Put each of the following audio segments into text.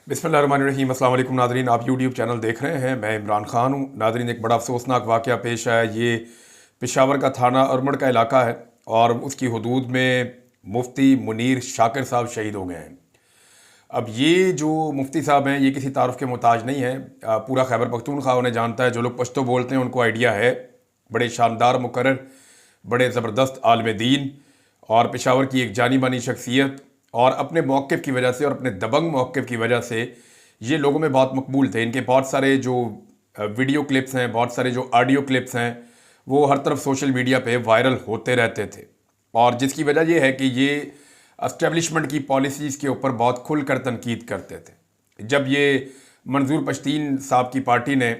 बिस्मिल्लाहिर्रहमानिर्रहीम। अस्सलाम वालेकुम नादरीन, आप यूट्यूब चैनल देख रहे हैं। मैं इमरान खान हूँ। नादरीन, एक बड़ा अफसोसनाक वाक़या पेश आया। ये पेशावर का थाना अरमड़ का इलाका है और उसकी हदूद में मुफ्ती मुनीर शाकिर साहब शहीद हो गए हैं। अब ये जो मुफ्ती साहब हैं, ये किसी तारुफ के मोहताज नहीं है। पूरा खैबर पख्तूनख्वा उन्हें जानता है। जो लोग पश्तो बोलते हैं उनको आइडिया है। बड़े शानदार मुकर्रर, बड़े ज़बरदस्त आलिम दीन और पेशावर की एक जानी मानी शख्सियत, और अपने मौक़िफ़ की वजह से और अपने दबंग मौक़िफ़ की वजह से ये लोगों में बहुत मकबूल थे। इनके बहुत सारे जो वीडियो क्लिप्स हैं, बहुत सारे जो ऑडियो क्लिप्स हैं, वो हर तरफ सोशल मीडिया पे वायरल होते रहते थे। और जिसकी वजह ये है कि ये एस्टेब्लिशमेंट की पॉलिसीज़ के ऊपर बहुत खुलकर तनकीद करते थे। जब ये मंजूर पश्तीन साहब की पार्टी ने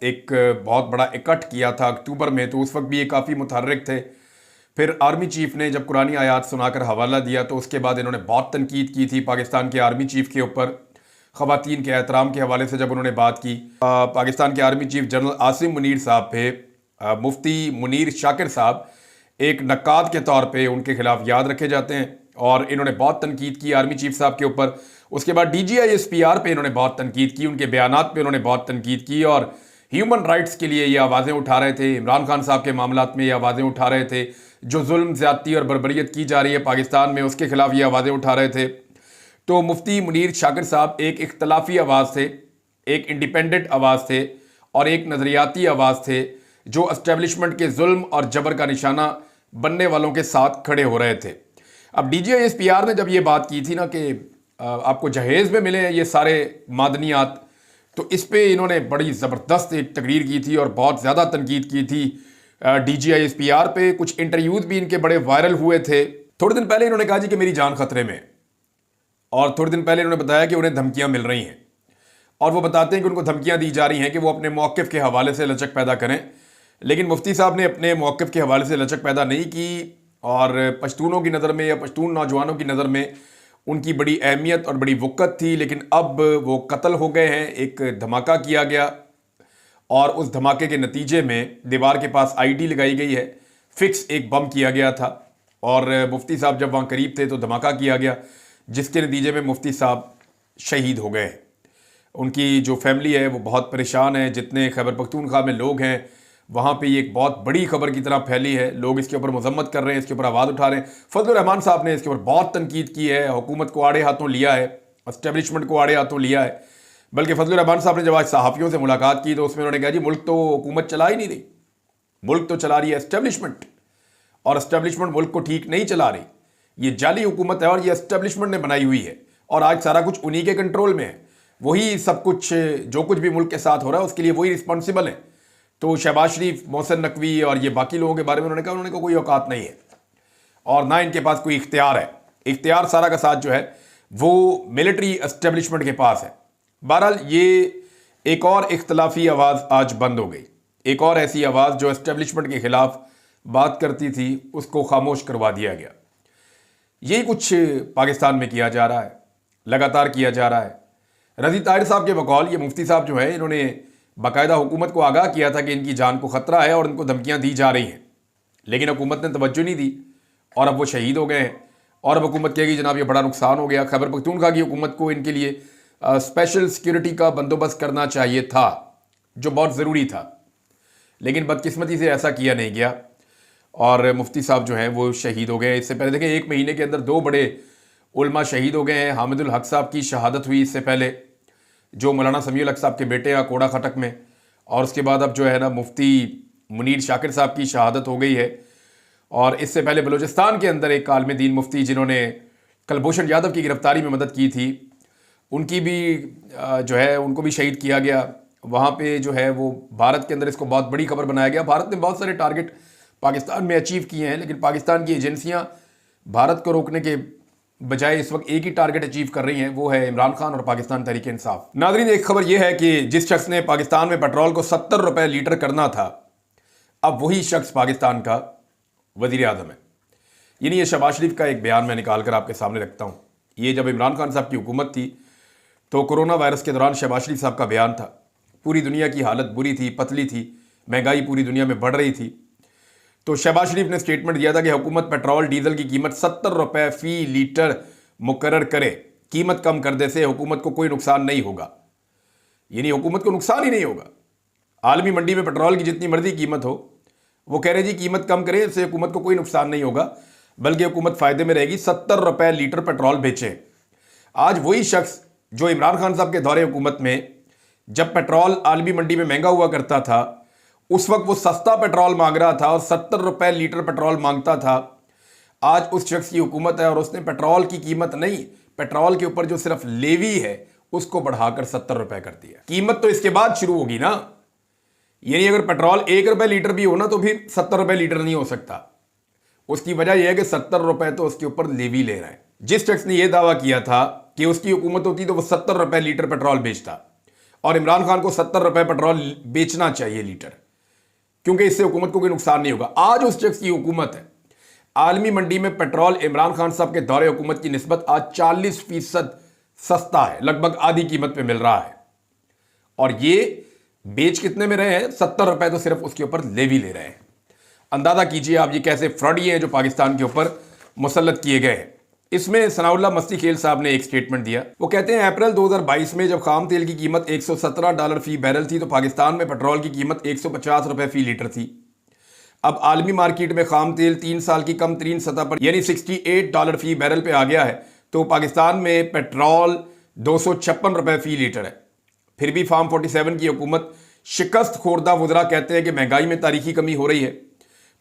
एक बहुत बड़ा इकट्ठ किया था अक्टूबर में, तो उस वक्त भी ये काफ़ी मुतहर्रिक थे। फिर आर्मी चीफ ने जब कुरानी आयात सुनाकर हवाला दिया, तो उसके बाद इन्होंने बहुत तनकीद की थी पाकिस्तान के आर्मी चीफ के ऊपर। ख़वातीन के एहतराम के हवाले से जब उन्होंने बात की, पाकिस्तान के army chief general Asim Munir साहब पे मुफ्ती मुनीर शाकिर साहब एक नक्काद के तौर पे उनके खिलाफ याद रखे जाते हैं, और इन्होंने बहुत तनकीद की आर्मी चीफ साहब के ऊपर। उसके बाद DGI-SPR पे इन्होंने बहुत तनकीद की, उनके बयानात पे इन्होंने बहुत तनकीद की, और ह्यूमन राइट्स के लिए ये आवाज़ें उठा रहे थे। इमरान खान साहब के मामलात में ये आवाज़ें उठा रहे थे। जो जुल्म, ज़्यादती और बर्बरियत की जा रही है पाकिस्तान में, उसके खिलाफ ये आवाज़ें उठा रहे थे। तो मुफ्ती मुनीर शाकिर साहब एक इख्तलाफी आवाज़ थे, एक इंडिपेंडेंट आवाज़ थे और एक नज़रियाती आवाज़ थे, जो एस्टेब्लिशमेंट के जुल्म और जबर का निशाना बनने वालों के साथ खड़े हो रहे थे। अब DGI-SPR ने जब ये बात की थी ना कि आपको जहेज़ में मिले हैं ये सारे मादनियात, तो इस पे इन्होंने बड़ी ज़बरदस्त एक तकरीर की थी और बहुत ज़्यादा तनकीद की थी DGI-SPR पे। कुछ इंटरव्यूज़ भी इनके बड़े वायरल हुए थे। थोड़े दिन पहले इन्होंने कहा जी कि मेरी जान खतरे में, और थोड़े दिन पहले इन्होंने बताया कि उन्हें धमकियां मिल रही हैं, और वो बताते हैं कि उनको धमकियां दी जा रही हैं कि वो अपने मौक़िफ़ के हवाले से लचक पैदा करें। लेकिन मुफ्ती साहब ने अपने मौक़िफ़ के हवाले से लचक पैदा नहीं की, और पश्तूनों की नज़र में या पश्तून नौजवानों की नज़र में उनकी बड़ी अहमियत और बड़ी वक़्त थी। लेकिन अब वो कत्ल हो गए हैं। एक धमाका किया गया और उस धमाके के नतीजे में दीवार के पास ID लगाई गई है। फिक्स एक बम किया गया था, और मुफ्ती साहब जब वहाँ करीब थे तो धमाका किया गया, जिसके नतीजे में मुफ्ती साहब शहीद हो गए। उनकी जो फैमिली है वो बहुत परेशान है। जितने खैबर पख्तूनख्वा में लोग हैं, वहाँ पे ये एक बहुत बड़ी खबर की तरह फैली है। लोग इसके ऊपर मजम्मत कर रहे हैं, इसके ऊपर आवाज़ उठा रहे हैं। फजलुर रहमान साहब ने इसके ऊपर बहुत तनकीद की है, हुकूमत को आड़े हाथों लिया है, एस्टेब्लिशमेंट को आड़े हाथों लिया है। बल्कि फजलुर रहमान साहब ने जब आज सहाफ़ियों से मुलाकात की, तो उसमें उन्होंने कहा जी मुल्क तो हुकूमत चला ही नहीं रही, मुल्क तो चला रही है एस्टेब्लिशमेंट, और एस्टेब्लिशमेंट मुल्क को ठीक नहीं चला रही। ये जाली हुकूमत है और ये एस्टेब्लिशमेंट ने बनाई हुई है, और आज सारा कुछ उन्हीं के कंट्रोल में है। वही सब कुछ, जो कुछ भी मुल्क के साथ हो रहा है उसके लिए वही रिस्पॉन्सिबल है। तो शहबाज शरीफ, मोहसिन नकवी और ये बाकी लोगों के बारे में उन्होंने कहा कोई औकात नहीं है, और ना इनके पास कोई इख्तियार है। इख्तियार सारा का साथ जो है वो मिलिट्री एस्टेब्लिशमेंट के पास है। बहरहाल ये एक और इख्तलाफी आवाज़ आज बंद हो गई। एक और ऐसी आवाज़ जो एस्टेब्लिशमेंट के खिलाफ बात करती थी, उसको खामोश करवा दिया गया। यही कुछ पाकिस्तान में किया जा रहा है, लगातार किया जा रहा है। रज़ी ताहिर साहब के बकौल ये मुफ्ती साहब जो है, इन्होंने बाकायदा हुकूमत को आगाह किया था कि इनकी जान को ख़तरा है और इनको धमकियां दी जा रही हैं, लेकिन हुकूमत ने तवज्जो नहीं दी, और अब वो शहीद हो गए हैं। और अब हुकूमत कहेगी जनाब ये बड़ा नुकसान हो गया। खैबर पख्तूनख्वा की हुकूमत को इनके लिए स्पेशल सिक्योरिटी का बंदोबस्त करना चाहिए था, जो बहुत ज़रूरी था, लेकिन बदकिस्मती से ऐसा किया नहीं गया, और मुफ्ती साहब जो हैं वो शहीद हो गए। इससे पहले देखें, 1 महीने के अंदर 2 बड़े उलमा शहीद हो गए हैं। हामिदुल हक साहब की शहादत हुई इससे पहले, जो मौलाना समीउल हक साहब के बेटे हैं कोड़ा खटक में, और उसके बाद अब जो है ना मुफ्ती मुनीर शाकिर साहब की शहादत हो गई है। और इससे पहले बलूचिस्तान के अंदर एक आलिम दीन मुफ्ती जिन्होंने कुलभूषण यादव की गिरफ्तारी में मदद की थी, उनकी भी जो है उनको भी शहीद किया गया। वहाँ पे जो है वो भारत के अंदर इसको बहुत बड़ी खबर बनाया गया। भारत ने बहुत सारे टारगेट पाकिस्तान में अचीव किए हैं, लेकिन पाकिस्तान की एजेंसियाँ भारत को रोकने के बजाय इस वक्त एक ही टारगेट अचीव कर रही हैं, वो है इमरान खान और पाकिस्तान तहरीक इंसाफ। नाज़रीन, एक खबर यह है कि जिस शख्स ने पाकिस्तान में पेट्रोल को 70 रुपए लीटर करना था, अब वही शख्स पाकिस्तान का वज़ीर आज़म है। यानी ये शहबाज शरीफ का एक बयान मैं निकाल कर आपके सामने रखता हूँ। ये जब इमरान खान साहब की हुकूमत थी, तो कोरोना वायरस के दौरान शहबाज शरीफ साहब का बयान था, पूरी दुनिया की हालत बुरी थी, पतली थी, महंगाई पूरी दुनिया में बढ़ रही थी। तो शहबाज शरीफ ने स्टेटमेंट दिया था कि हुकूमत पेट्रोल डीजल की कीमत 70 रुपए फ़ी लीटर मुकर्रर करे, कीमत कम कर दे से हुकूमत को कोई नुकसान नहीं होगा, यानी हुकूमत को नुकसान ही नहीं होगा। आलमी मंडी में पेट्रोल की जितनी मर्जी कीमत हो, वो कह रहे जी कीमत कम करें, इससे हुकूमत को कोई नुकसान नहीं होगा, बल्कि हुकूमत फ़ायदे में रहेगी। 70 रुपए लीटर पेट्रोल बेचें। आज वही शख्स जो इमरान खान साहब के दौरे हुकूमत में जब पेट्रोल आलमी मंडी में महंगा हुआ करता था, उस वक्त वो सस्ता पेट्रोल मांग रहा था और 70 रुपए लीटर पेट्रोल मांगता था। आज उस शख्स की हुकूमत है और उसने पेट्रोल की कीमत नहीं, पेट्रोल के ऊपर जो सिर्फ लेवी है उसको बढ़ाकर 70 रुपए कर दिया। कीमत तो इसके बाद शुरू होगी ना, यानी अगर पेट्रोल 1 रुपए लीटर भी हो ना तो फिर 70 रुपए लीटर नहीं हो सकता। उसकी वजह यह है कि 70 रुपए तो उसके ऊपर लेवी ले रहे हैं। जिस शख्स ने यह दावा किया था कि उसकी हुकूमत होती तो वो 70 रुपए लीटर पेट्रोल बेचता, और इमरान खान को 70 रुपए पेट्रोल बेचना चाहिए लीटर, क्योंकि इससे हुकूमत को कोई नुकसान नहीं होगा। आज उस शख्स की हुकूमत है। आलमी मंडी में पेट्रोल इमरान खान साहब के दौरे हुकूमत की निस्बत आज 40% सस्ता है, लगभग आधी कीमत पे मिल रहा है। और ये बेच कितने में रहे हैं? 70 रुपए तो सिर्फ उसके ऊपर लेवी ले रहे हैं। अंदाजा कीजिए आप ये कैसे फ्रॉडी हैं जो पाकिस्तान के ऊपर मुसल्लत किए गए हैं। इसमें सनाउल्लाह मस्ती खेल साहब ने एक स्टेटमेंट दिया। वो कहते हैं अप्रैल 2022 में जब खाम तेल की कीमत $117 फी बैरल थी तो पाकिस्तान में पेट्रोल की कीमत 150 रुपए फी लीटर थी। अब आलमी मार्केट में खाम तेल 3 साल की कम तरीन सतह पर यानी $68 फी बैरल पे आ गया है, तो पाकिस्तान में पेट्रोल 256 रुपए फी लीटर है। फिर भी फार्म 47 की हुकूमत शिकस्त खोरदा वज़रा कहते हैं कि महंगाई में तारीखी कमी हो रही है।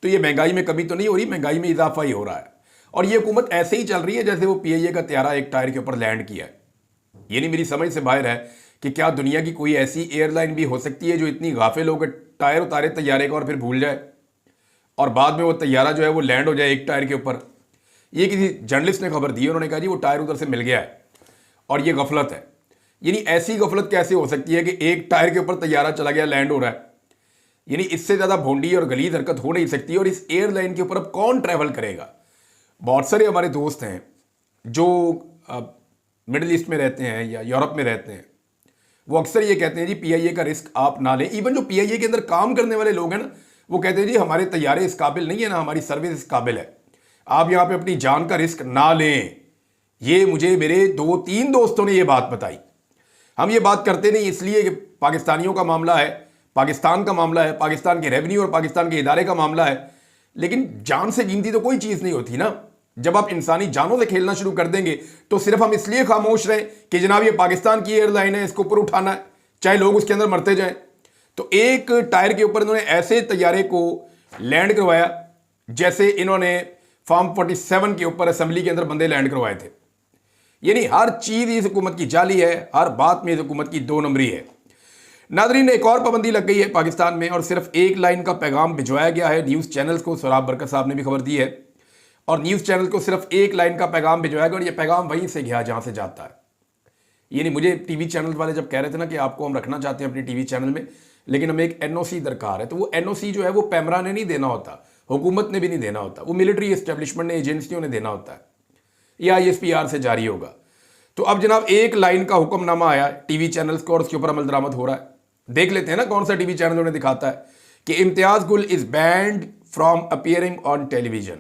तो ये महंगाई में कमी तो नहीं हो रही, महंगाई में इजाफा ही हो रहा है। और ये हुकूमत ऐसे ही चल रही है जैसे वो PIA का त्यारा एक टायर के ऊपर लैंड किया है। ये नहीं मेरी समझ से बाहर है कि क्या दुनिया की कोई ऐसी एयरलाइन भी हो सकती है जो इतनी गाफिल हो कि टायर उतारे तैयारे का और फिर भूल जाए और बाद में वो तैयारा जो है वो लैंड हो जाए एक टायर के ऊपर। ये किसी जर्नलिस्ट ने खबर दी, उन्होंने कहा जी वो टायर उधर से मिल गया है और ये गफलत है। यानी ऐसी गफलत कैसे हो सकती है कि एक टायर के ऊपर तैयारा चला गया, लैंड हो रहा है? यानी इससे ज़्यादा भोंडी और गलीज हरकत हो नहीं सकती। और इस एयरलाइन के ऊपर अब कौन ट्रैवल करेगा? बहुत सारे हमारे दोस्त हैं जो मिडिल ईस्ट में रहते हैं या यूरोप में रहते हैं, वो अक्सर ये कहते हैं जी PIA का रिस्क आप ना लें। इवन जो PIA के अंदर काम करने वाले लोग हैं ना, वो कहते हैं जी हमारे तैयारे इस काबिल नहीं है ना हमारी सर्विस इस काबिल है, आप यहाँ पे अपनी जान का रिस्क ना लें। ये मुझे मेरे 2-3 दोस्तों ने ये बात बताई। हम ये बात करते नहीं इसलिए कि पाकिस्तानियों का मामला है, पाकिस्तान का मामला है, पाकिस्तान के रेवेन्यू और पाकिस्तान के इदारे का मामला है, लेकिन जान से कीमती तो कोई चीज़ नहीं होती ना। जब आप इंसानी जानों से खेलना शुरू कर देंगे तो सिर्फ हम इसलिए खामोश रहें कि जनाब ये पाकिस्तान की एयरलाइन है, इसको ऊपर उठाना है, चाहे लोग उसके अंदर मरते जाएं। तो एक टायर के ऊपर इन्होंने ऐसे तैयारे को लैंड करवाया जैसे इन्होंने फार्म 47 के ऊपर असेंबली के अंदर बंदे लैंड करवाए थे। यानी हर चीज़ इस हुकूमत की जाली है, हर बात में इस हुकूमत की 2 नंबरी है। नादरीन, एक और पाबंदी लग गई है पाकिस्तान में और सिर्फ एक लाइन का पैगाम भिजवाया गया है न्यूज़ चैनल्स को। सोराब बरकत साहब ने भी खबर दी है और न्यूज़ चैनल को सिर्फ एक लाइन का पैगाम भिजवाया गया और ये पैगाम वहीं से गया जहाँ से जाता है। यानी मुझे टीवी चैनल वाले जब कह रहे थे ना कि आपको हम रखना चाहते हैं अपने टीवी चैनल में, लेकिन हमें एक NOC दरकार है, तो वो NOC जो है वो पैमरा ने नहीं देना होता, हुकूमत ने भी नहीं देना होता, वो मिलिट्री इस्टेब्लिशमेंट ने, एजेंसियों ने देना होता है, या ISPR से जारी होगा। तो अब जनाब एक लाइन का हुक्मनामा आया टीवी चैनल्स को और उसके ऊपर अमल दरामद हो रहा है। देख लेते हैं ना कौन सा टीवी चैनल उन्हें दिखाता है कि इम्तियाज गुल is banned from appearing on television,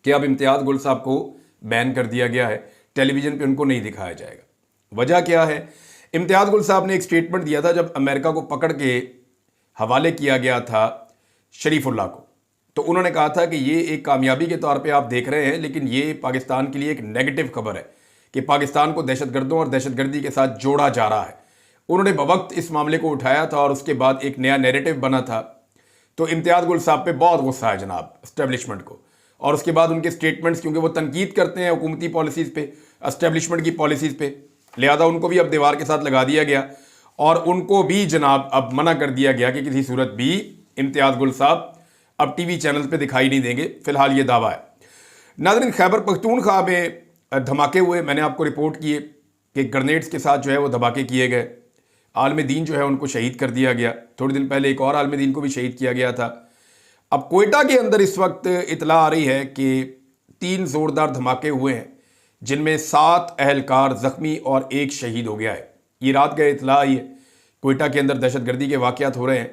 कि अब इम्तियाज गुल साहब को बैन कर दिया गया है, टेलीविजन पे उनको नहीं दिखाया जाएगा। वजह क्या है? इम्तियाज गुल साहब ने एक स्टेटमेंट दिया था जब अमेरिका को पकड़ के हवाले किया गया था शरीफुल्लाह को, तो उन्होंने कहा था कि ये एक कामयाबी के तौर पे आप देख रहे हैं, लेकिन ये पाकिस्तान के लिए एक नेगेटिव खबर है कि पाकिस्तान को दहशतगर्दों और दहशतगर्दी के साथ जोड़ा जा रहा है। उन्होंने बवक्त इस मामले को उठाया था और उसके बाद एक नया नैरेटिव बना था। तो इम्तियाज गुल साहब पे बहुत गुस्सा है जनाब एस्टेब्लिशमेंट को, और उसके बाद उनके स्टेटमेंट्स, क्योंकि वो तनकीद करते हैं हुकूमती पॉलिसीज़ पे, एस्टेब्लिशमेंट की पॉलिसीज़ पे, लिहाजा उनको भी अब दीवार के साथ लगा दिया गया और उनको भी जनाब अब मना कर दिया गया कि किसी सूरत भी इम्तियाज गुल साहब अब टीवी चैनल पे दिखाई नहीं देंगे। फिलहाल ये दावा है। नाज़रीन, खैबर पख्तूनख्वा में धमाके हुए, मैंने आपको रिपोर्ट किए कि ग्रेनेड्स के साथ जो है वो धमाके किए गए। आलम दीन जो है उनको शहीद कर दिया गया। थोड़े दिन पहले एक और आलम दीन को भी शहीद किया गया था। अब कोयटा के अंदर इस वक्त इतला आ रही है कि 3 ज़ोरदार धमाके हुए हैं जिनमें 7 अहलकार ज़ख्मी और 1 शहीद हो गया है। ये रात गए इतला आई है कोयटा के अंदर दहशतगर्दी के वाक़यात हो रहे हैं।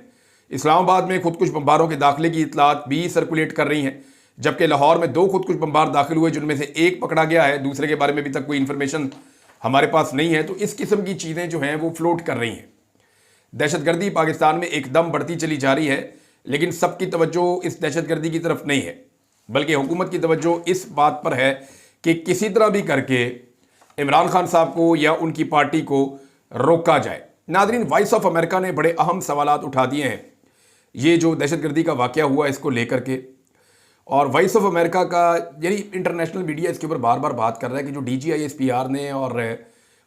इस्लामाबाद में खुदकुश बम्बारों के दाखिले की इतलात भी सर्कुलेट कर रही हैं, जबकि लाहौर में 2 खुदकुश बमबार दाखिल हुए, जिनमें से एक पकड़ा गया है, दूसरे के बारे में अभी तक कोई इन्फॉर्मेशन हमारे पास नहीं है। तो इस किस्म की चीज़ें जो हैं वो फ्लोट कर रही हैं। दहशतगर्दी पाकिस्तान में एकदम बढ़ती चली जा रही है, लेकिन सबकी तवज्जो इस दहशतगर्दी की तरफ नहीं है, बल्कि हुकूमत की तवज्जो इस बात पर है कि किसी तरह भी करके इमरान खान साहब को या उनकी पार्टी को रोका जाए। नादरीन, वॉइस ऑफ अमेरिका ने बड़े अहम सवालात उठा दिए हैं ये जो दहशतगर्दी का वाक़या हुआ इसको लेकर के। और वॉइस ऑफ अमेरिका का यानी इंटरनेशनल मीडिया इसके ऊपर बार बार बात कर रहा है कि जो DGISPR ने और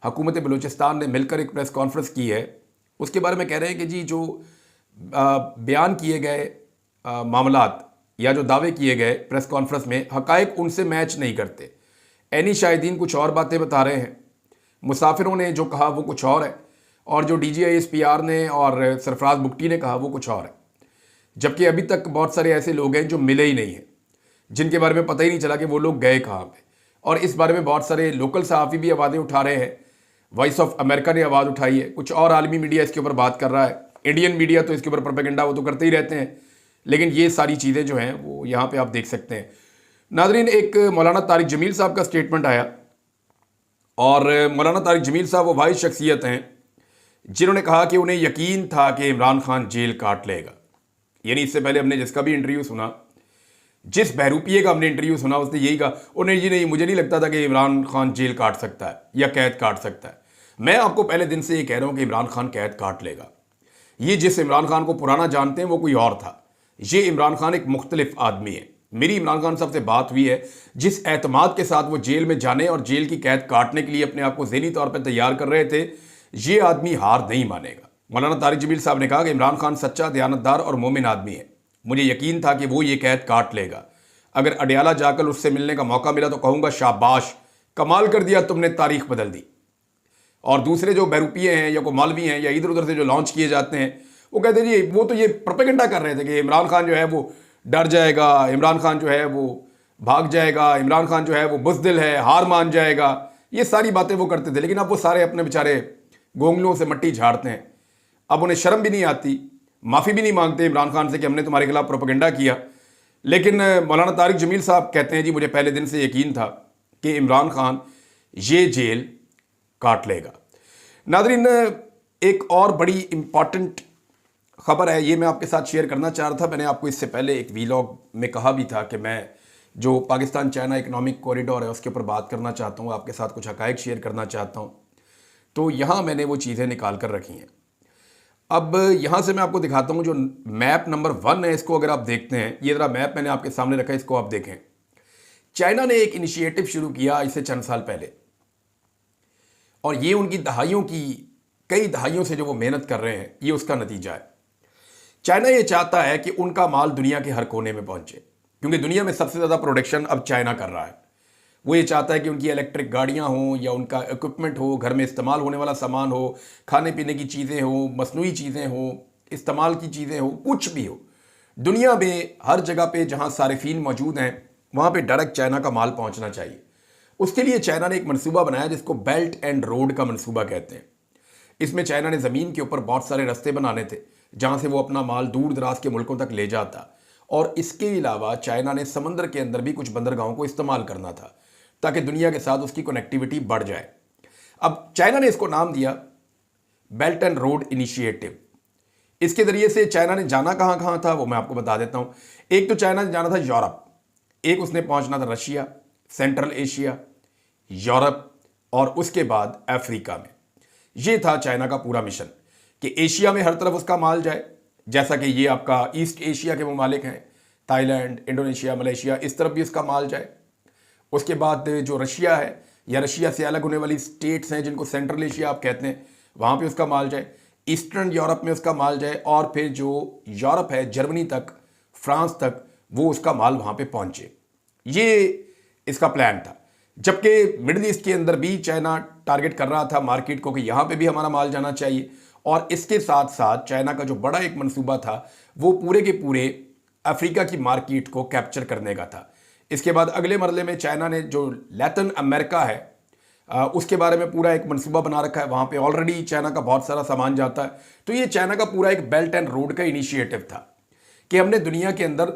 हुकूमत बलूचिस्तान ने मिलकर एक प्रेस कॉन्फ्रेंस की है, उसके बारे में कह रहे हैं कि जी जो बयान किए गए मामलात या जो दावे किए गए प्रेस कॉन्फ्रेंस में, हकायक उनसे मैच नहीं करते। ऐनी शाहिदीन कुछ और बातें बता रहे हैं, मुसाफिरों ने जो कहा वो कुछ और है, और जो DGISPR ने और सरफराज बुगटी ने कहा वो कुछ और है। जबकि अभी तक बहुत सारे ऐसे लोग हैं जो मिले ही नहीं हैं, जिनके बारे में पता ही नहीं चला कि वो लोग गए कहाँ पे। और इस बारे में बहुत सारे लोकल सहाफ़ी भी आवाज़ें उठा रहे हैं। वॉइस ऑफ अमेरिका ने आवाज़ उठाई है, कुछ और आलमी मीडिया इसके ऊपर बात कर रहा है। इंडियन मीडिया तो इसके ऊपर प्रोपेगेंडा वो तो करते ही रहते हैं, लेकिन ये सारी चीज़ें जो हैं वो यहाँ पे आप देख सकते हैं। नादरीन, एक मौलाना तारिक जमील साहब का स्टेटमेंट आया, और मौलाना तारिक जमील साहब वो भाई शख्सियत हैं जिन्होंने कहा कि उन्हें यकीन था कि इमरान खान जेल काट लेगा। यानी इससे पहले हमने जिसका भी इंटरव्यू सुना, जिस बहरूपिये का हमने इंटरव्यू सुना, उसने यही कहा, उन्हें ये नहीं, मुझे नहीं लगता था कि इमरान खान जेल काट सकता है या कैद काट सकता है। मैं आपको पहले दिन से ये कह रहा हूँ कि इमरान खान कैद काट लेगा। ये जिस इमरान खान को पुराना जानते हैं वो कोई और था, ये इमरान खान एक मुख्तलिफ आदमी है। मेरी इमरान खान साहब से बात हुई है, जिस एतमाद के साथ वो जेल में जाने और जेल की कैद काटने के लिए अपने आप को ज़हनी तौर पर तैयार कर रहे थे, ये आदमी हार नहीं मानेगा। मौलाना तारिक जमील साहब ने कहा कि इमरान खान सच्चा, दयानतदार और मोमिन आदमी है। मुझे यकीन था कि वो ये कैद काट लेगा। अगर अडयाला जाकर उससे मिलने का मौका मिला तो कहूँगा शाबाश, कमाल कर दिया तुमने, तारीख बदल दी। और दूसरे जो बहरूपिये हैं या को मौलवी हैं या इधर उधर से जो लॉन्च किए जाते हैं, वो कहते हैं जी वो तो ये प्रोपेगेंडा कर रहे थे कि इमरान खान जो है वो डर जाएगा, इमरान खान जो है वो भाग जाएगा, इमरान खान जो है वो बुज़दिल है, हार मान जाएगा। ये सारी बातें वो करते थे, लेकिन अब वो सारे अपने बेचारे गोंगलों से मट्टी झाड़ते हैं। अब उन्हें शर्म भी नहीं आती, माफ़ी भी नहीं मांगते इमरान खान से कि हमने तुम्हारे खिलाफ प्रोपेगेंडा किया। लेकिन मौलाना तारिक जमील साहब कहते हैं जी मुझे पहले दिन से यकीन था कि इमरान खान ये जेल काट लेगा। नादरीन, एक और बड़ी इम्पॉर्टेंट ख़बर है, ये मैं आपके साथ शेयर करना चाह रहा था। मैंने आपको इससे पहले एक वीलॉग में कहा भी था कि मैं जो पाकिस्तान चाइना इकनॉमिक कॉरिडोर है उसके ऊपर बात करना चाहता हूँ, आपके साथ कुछ हक़ाइक़ शेयर करना चाहता हूँ। तो यहाँ मैंने वो चीज़ें निकाल कर रखी हैं। अब यहाँ से मैं आपको दिखाता हूँ जो मैप नंबर 1 है, इसको अगर आप देखते हैं, ये ज़रा मैप मैंने आपके सामने रखा है, इसको आप देखें। चाइना ने एक इनिशिएटिव शुरू किया इससे चंद साल पहले, और ये उनकी दहाइयों की, कई दहाइयों से जो वो मेहनत कर रहे हैं, ये उसका नतीजा है। चाइना ये चाहता है कि उनका माल दुनिया के हर कोने में पहुंचे, क्योंकि दुनिया में सबसे ज़्यादा प्रोडक्शन अब चाइना कर रहा है। वो ये चाहता है कि उनकी इलेक्ट्रिक गाड़ियां हों या उनका इक्विपमेंट हो, घर में इस्तेमाल होने वाला सामान हो, खाने पीने की चीज़ें हो, मसनूई चीज़ें हो, इस्तेमाल की चीज़ें हो, कुछ भी हो, दुनिया में हर जगह पे जहां सारिफीन मौजूद हैं वहाँ पे डायरेक्ट चाइना का माल पहुँचना चाहिए। उसके लिए चाइना ने एक मनसूबा बनाया जिसको बेल्ट एंड रोड का मनसूबा कहते हैं। इसमें चाइना ने ज़मीन के ऊपर बहुत सारे रास्ते बनाने थे जहाँ से वो अपना माल दूर दराज के मुल्कों तक ले जाता, और इसके अलावा चाइना ने समंदर के अंदर भी कुछ बंदरगाहों को इस्तेमाल करना था ताकि दुनिया के साथ उसकी कनेक्टिविटी बढ़ जाए। अब चाइना ने इसको नाम दिया बेल्ट एंड रोड इनिशिएटिव। इसके ज़रिए से चाइना ने जाना कहाँ कहाँ था वो मैं आपको बता देता हूँ। एक तो चाइना ने जाना था यूरोप, एक उसने पहुँचना था रशिया, सेंट्रल एशिया, यूरोप, और उसके बाद अफ्रीका में। ये था चाइना का पूरा मिशन कि एशिया में हर तरफ उसका माल जाए, जैसा कि ये आपका ईस्ट एशिया के ममालिक हैं, थाईलैंड, इंडोनेशिया, मलेशिया, इस तरफ भी उसका माल जाए। उसके बाद जो रशिया है या रशिया से अलग होने वाली स्टेट्स हैं जिनको सेंट्रल एशिया आप कहते हैं, वहाँ पे उसका माल जाए। ईस्टर्न यूरोप में उसका माल जाए, और फिर जो यूरोप है, जर्मनी तक, फ्रांस तक, वो उसका माल वहाँ पे पहुँचे। ये इसका प्लान था। जबकि मिडिल ईस्ट के अंदर भी चाइना टारगेट कर रहा था मार्केट को कि यहाँ पे भी हमारा माल जाना चाहिए, और इसके साथ साथ चाइना का जो बड़ा एक मंसूबा था वो पूरे के पूरे अफ्रीका की मार्केट को कैप्चर करने का था। इसके बाद अगले मरले में चाइना ने जो लैटिन अमेरिका है उसके बारे में पूरा एक मंसूबा बना रखा है। वहाँ पे ऑलरेडी चाइना का बहुत सारा सामान जाता है। तो ये चाइना का पूरा एक बेल्ट एंड रोड का इनिशिएटिव था कि हमने दुनिया के अंदर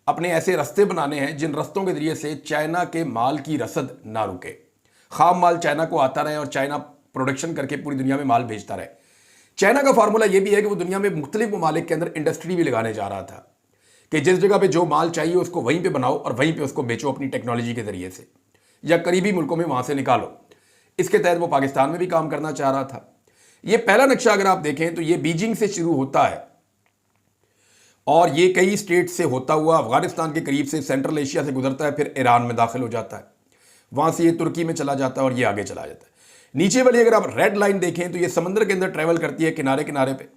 अपने ऐसे रास्ते बनाने हैं जिन रास्तों के जरिए से चाइना के माल की रसद ना रुके, खाम माल चाइना को आता रहे और चाइना प्रोडक्शन करके पूरी दुनिया में माल भेजता रहे। चाइना का फार्मूला यह भी है कि वो दुनिया में मुख्तलिफ ममालिक के अंदर इंडस्ट्री भी लगाने जा रहा था कि जिस जगह पे जो माल चाहिए उसको वहीं पे बनाओ और वहीं पे उसको बेचो अपनी टेक्नोलॉजी के जरिए से, या करीबी मुल्कों में वहां से निकालो। इसके तहत वो पाकिस्तान में भी काम करना चाह रहा था। ये पहला नक्शा अगर आप देखें तो ये बीजिंग से शुरू होता है और ये कई स्टेट से होता हुआ अफगानिस्तान के करीब से सेंट्रल एशिया से गुजरता है, फिर ईरान में दाखिल हो जाता है, वहां से ये तुर्की में चला जाता है और ये आगे चला जाता है। नीचे वाली अगर आप रेड लाइन देखें तो ये समंदर के अंदर ट्रेवल करती है किनारे किनारे पे।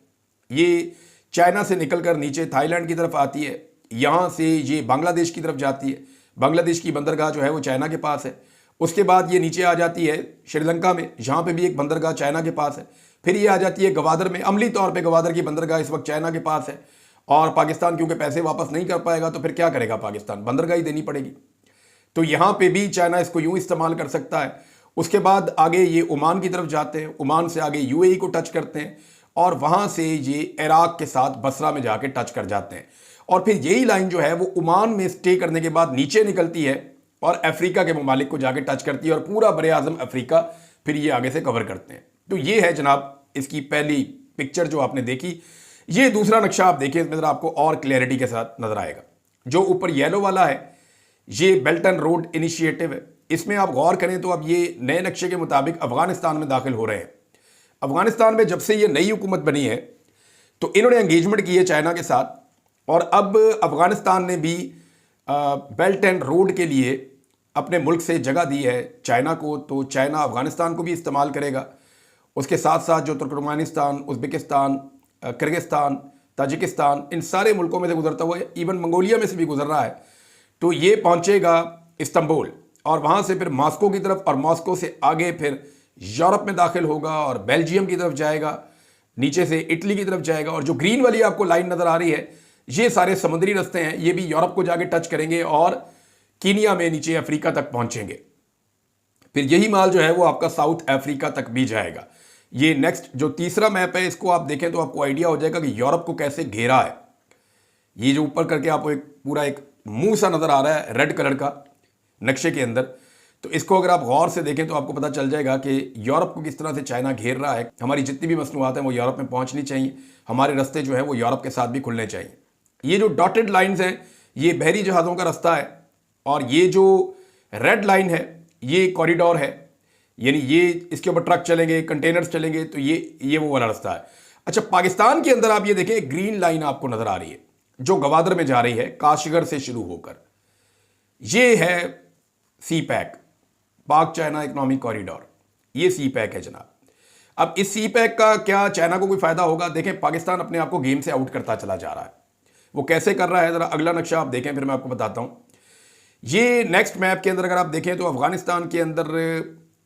ये चाइना से निकलकर नीचे थाईलैंड की तरफ आती है, यहाँ से ये बांग्लादेश की तरफ जाती है। बांग्लादेश की बंदरगाह जो है वो चाइना के पास है। उसके बाद ये नीचे आ जाती है श्रीलंका में, जहाँ पे भी एक बंदरगाह चाइना के पास है। फिर ये आ जाती है गवादर में। अमली तौर पे गवादर की बंदरगाह इस वक्त चाइना के पास है और पाकिस्तान क्योंकि पैसे वापस नहीं कर पाएगा तो फिर क्या करेगा पाकिस्तान, बंदरगाह ही देनी पड़ेगी। तो यहाँ पे भी चाइना इसको यूँ इस्तेमाल कर सकता है। उसके बाद आगे ये ओमान की तरफ जाते हैं, ओमान से आगे यूएई को टच करते हैं और वहाँ से ये इराक के साथ बसरा में जाके टच कर जाते हैं। और फिर यही लाइन जो है वो ओमान में स्टे करने के बाद नीचे निकलती है और अफ्रीका के ममालिक को जाके टच करती है और पूरा बरे आजम अफ्रीका फिर ये आगे से कवर करते हैं। तो ये है जनाब इसकी पहली पिक्चर जो आपने देखी। ये दूसरा नक्शा आप देखिए, इसमें आपको और क्लैरिटी के साथ नजर आएगा। जो ऊपर येलो वाला है ये बेल्ट एंड रोड इनिशिएटिव है। इसमें आप गौर करें तो अब ये नए नक्शे के मुताबिक अफगानिस्तान में दाखिल हो रहे हैं। अफगानिस्तान में जब से ये नई हुकूमत बनी है तो इन्होंने एंगेजमेंट की है चाइना के साथ और अब अफगानिस्तान ने भी बेल्ट एंड रोड के लिए अपने मुल्क से जगह दी है चाइना को, तो चाइना अफगानिस्तान को भी इस्तेमाल करेगा। उसके साथ साथ जो तुर्कमेनिस्तान, उज़्बेकिस्तान, किर्गिस्तान, ताजिकिस्तान, इन सारे मुल्कों में से गुजरता हुआ, इवन मंगोलिया में से भी गुजर रहा है, तो ये पहुंचेगा इस्तांबुल और वहां से फिर मॉस्को की तरफ और मॉस्को से आगे फिर यूरोप में दाखिल होगा और बेल्जियम की तरफ जाएगा, नीचे से इटली की तरफ जाएगा। और जो ग्रीन वाली आपको लाइन नजर आ रही है ये सारे समुद्री रास्ते हैं, ये भी यूरोप को जाके टच करेंगे और कीनिया में नीचे अफ्रीका तक पहुंचेंगे। फिर यही माल जो है वो आपका साउथ अफ्रीका तक भी जाएगा। ये नेक्स्ट जो तीसरा मैप है इसको आप देखें तो आपको आइडिया हो जाएगा कि यूरोप को कैसे घेरा है। ये जो ऊपर करके आपको एक पूरा एक मुंह सा नजर आ रहा है रेड कलर का नक्शे के अंदर, तो इसको अगर आप गौर से देखें तो आपको पता चल जाएगा कि यूरोप को किस तरह से चाइना घेर रहा है। हमारी जितनी भी मसनूआत हैं वो यूरोप में पहुंचनी चाहिए, हमारे रास्ते जो है वो यूरोप के साथ भी खुलने चाहिए। ये जो डॉटेड लाइन्स हैं ये बहरी जहाज़ों का रास्ता है और ये जो रेड लाइन है ये कॉरिडोर है, यानी ये इसके ऊपर ट्रक चलेंगे, कंटेनर्स चलेंगे, तो ये वो वाला रास्ता है। अच्छा, पाकिस्तान के अंदर आप ये देखें ग्रीन लाइन आपको नजर आ रही है जो गवादर में जा रही है काशगर से शुरू होकर, ये है सी पैक, पाक चाइना इकोनॉमिक कॉरिडोर, ये सी पैक है जनाब। अब इस सी पैक का क्या चाइना को कोई फायदा होगा? देखें पाकिस्तान अपने आप को गेम से आउट करता चला जा रहा है। वो कैसे कर रहा है जरा अगला नक्शा आप देखें फिर मैं आपको बताता हूं। ये नेक्स्ट मैप के अंदर अगर आप देखें तो अफगानिस्तान के अंदर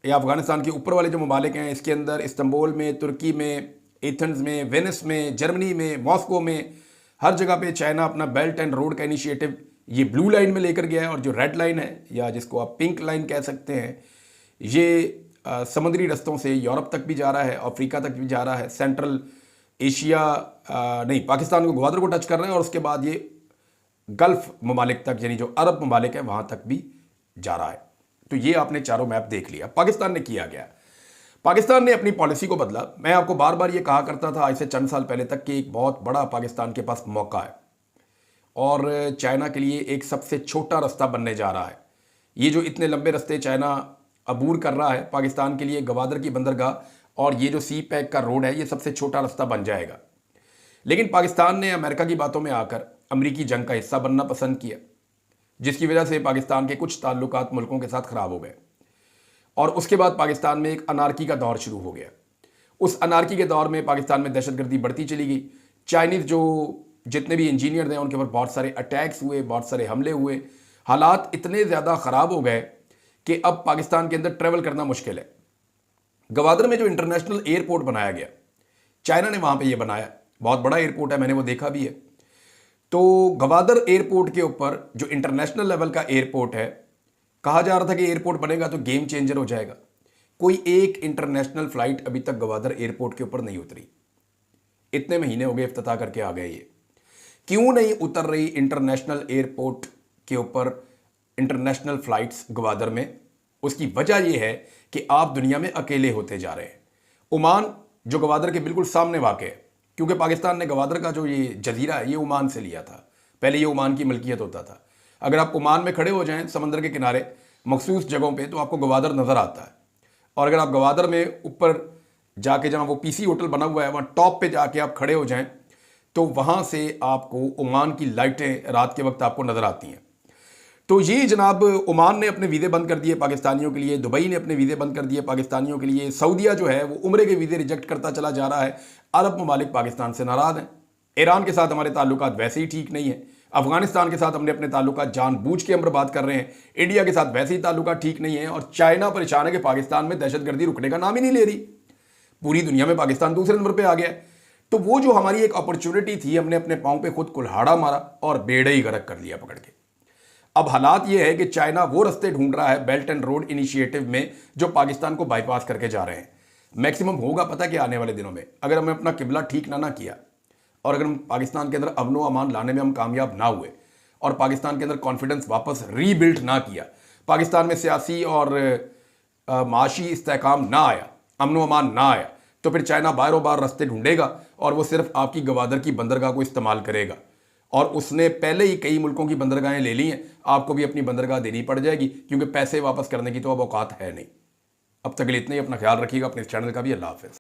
या अफगानिस्तान के ऊपर वाले जो ममालिक हैं इसके अंदर इस्तांबुल में, तुर्की में, एथेंस में, वेनिस में, जर्मनी में, मॉस्को में, हर जगह पे चाइना अपना बेल्ट एंड रोड का इनिशिएटिव ये ब्लू लाइन में लेकर गया है। और जो रेड लाइन है या जिसको आप पिंक लाइन कह सकते हैं ये समुद्री रस्तों से यूरोप तक भी जा रहा है, अफ्रीका तक भी जा रहा है, सेंट्रल एशिया नहीं पाकिस्तान को ग्वादर को टच कर रहा है और उसके बाद ये गल्फ ममालिक तक यानी जो अरब ममालिक है वहाँ तक भी जा रहा है। तो ये आपने चारों मैप देख लिया। पाकिस्तान ने किया गया, पाकिस्तान ने अपनी पॉलिसी को बदला। मैं आपको बार बार ये कहा करता था आज से चंद साल पहले तक कि एक बहुत बड़ा पाकिस्तान के पास मौका है और चाइना के लिए एक सबसे छोटा रास्ता बनने जा रहा है। ये जो इतने लंबे रास्ते चाइना अबूर कर रहा है पाकिस्तान के लिए, गवादर की बंदरगाह और ये जो सी पैक का रोड है ये सबसे छोटा रास्ता बन जाएगा। लेकिन पाकिस्तान ने अमेरिका की बातों में आकर अमरीकी जंग का हिस्सा बनना पसंद किया, जिसकी वजह से पाकिस्तान के कुछ ताल्लुकात मुल्कों के साथ ख़राब हो गए और उसके बाद पाकिस्तान में एक अनारकी का दौर शुरू हो गया। उस अनारकी के दौर में पाकिस्तान में दहशतगर्दी बढ़ती चली गई। चाइनीज़ जो जितने भी इंजीनियर हैं उनके ऊपर बहुत सारे अटैक्स हुए, बहुत सारे हमले हुए। हालात इतने ज़्यादा ख़राब हो गए कि अब पाकिस्तान के अंदर ट्रैवल करना मुश्किल है। गवादर में जो इंटरनेशनल एयरपोर्ट बनाया गया, चाइना ने वहाँ पे ये बनाया, बहुत बड़ा एयरपोर्ट है, मैंने वो देखा भी है। तो गवादर एयरपोर्ट के ऊपर जो इंटरनेशनल लेवल का एयरपोर्ट है, कहा जा रहा था कि एयरपोर्ट बनेगा तो गेम चेंजर हो जाएगा। कोई एक इंटरनेशनल फ्लाइट अभी तक गवादर एयरपोर्ट के ऊपर नहीं उतरी। इतने महीने हो गए इफ्तिताह करके आ गए ये। क्यों नहीं उतर रही इंटरनेशनल एयरपोर्ट के ऊपर इंटरनेशनल फ्लाइट्स ग्वादर में? उसकी वजह यह है कि आप दुनिया में अकेले होते जा रहे हैं। ओमान जो ग्वादर के बिल्कुल सामने वाक़ है, क्योंकि पाकिस्तान ने ग्वादर का जो ये जजीरा है ये ओमान से लिया था, पहले ये ओमान की मलकियत होता था। अगर आप ओमान में खड़े हो जाएं समंदर के किनारे मखसूस जगहों पे तो आपको ग्वादर नज़र आता है। और अगर आप ग्वादर में ऊपर जाके जहाँ वो पीसी होटल बना हुआ है वहाँ टॉप पे जाके आप खड़े हो जाएं तो वहाँ से आपको ओमान की लाइटें रात के वक्त आपको नज़र आती हैं। तो ये जनाब ओमान ने अपने वीज़े बंद कर दिए पाकिस्तानियों के लिए, दुबई ने अपने वीज़े बंद कर दिए पाकिस्तानियों के लिए, सऊदीया जो है वो उम्रे के वीज़े रिजेक्ट करता चला जा रहा है। अरब ममालिक पाकिस्तान से नाराज़ हैं। ईरान के साथ हमारे ताल्लुकात वैसे ही ठीक नहीं है। अफगानिस्तान के साथ हमने अपने ताल्लुकात जानबूझ के हम बर्बाद कर रहे हैं। इंडिया के साथ वैसे ही ताल्लुकात ठीक नहीं है। और चाइना परेशान है कि पाकिस्तान में दहशतगर्दी रुकने का नाम ही नहीं ले रही। पूरी दुनिया में पाकिस्तान दूसरे नंबर पर आ गया है। तो वो जो हमारी एक अपॉर्चुनिटी थी हमने अपने पाँव पे खुद कुल्हाड़ा मारा और बेड़े ही गर्क कर लिया पकड़ के। अब हालात ये है कि चाइना वो रास्ते ढूंढ रहा है बेल्ट एंड रोड इनिशिएटिव में जो पाकिस्तान को बाईपास करके जा रहे हैं। मैक्सिमम होगा पता कि आने वाले दिनों में अगर हमने अपना किबला ठीक ना किया और अगर हम पाकिस्तान के अंदर अमन व अमान लाने में हम कामयाब ना हुए और पाकिस्तान के अंदर कॉन्फिडेंस वापस रीबिल्ड ना किया, पाकिस्तान में सियासी और माशी इस्तेहकाम ना आया, अमन व अमान ना आया, तो फिर चाइना बारों बार रास्ते ढूंढेगा और वो सिर्फ आपकी ग्वादर की बंदरगाह को इस्तेमाल करेगा। और उसने पहले ही कई मुल्कों की बंदरगाहें ले ली हैं, आपको भी अपनी बंदरगाह देनी पड़ जाएगी क्योंकि पैसे वापस करने की तो अब औकात है नहीं। अब तक के लिए इतना ही। अपना ख्याल रखिएगा, अपने इस चैनल का भी। अल्लाह हाफ़िज़।